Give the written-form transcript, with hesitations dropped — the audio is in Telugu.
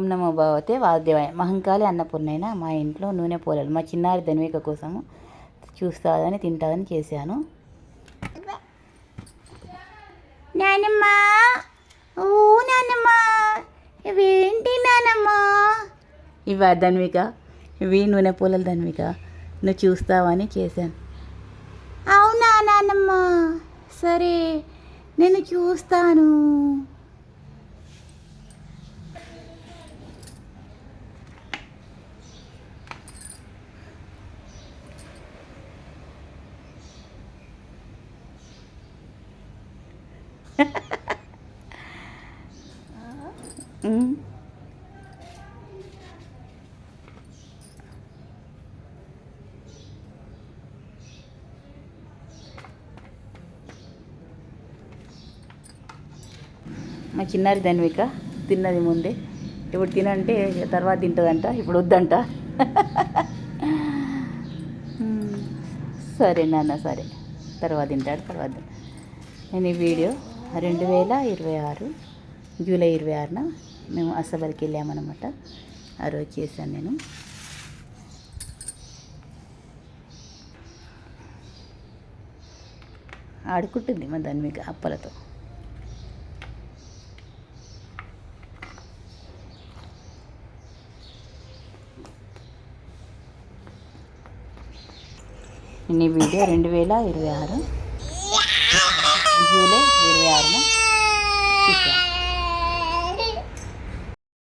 ఓం నమో భగవతే వాసుదేవాయ. మహంకాళి అన్నపూర్ణైన మా ఇంట్లో నూనె పోలేలు మా చిన్నారి ధన్విక కోసము చూస్తాదని తింటాదని చేశాను. నానమ్మా, ఓ నానమ్మా, ఇవేంటి నానమ్మా? ఇవా ధన్విక, ఇవి నూనె పోలేలు ధన్విక, నువ్వు చూస్తావని చేశాను. అవునా నానమ్మా, సరే నేను చూస్తాను. మా చిన్నారి ధన్విక తిన్నది ముందే, ఇప్పుడు తినంటే తర్వాత తింటుందంట, ఇప్పుడు వద్దంట. సరే నాన్న, సరే తర్వాత తింటాడు, తర్వాత. నేను ఈ వీడియో 2026 జూలై 26న మేము అసబల్కి వెళ్ళామన్నమాట. ఆ రోజు చేశాను నేను. ఆడుకుంటుంది మా ధన్విక అప్పలతో. నేను ఈ వీడియో 2026 జూలై 26న తీశాను.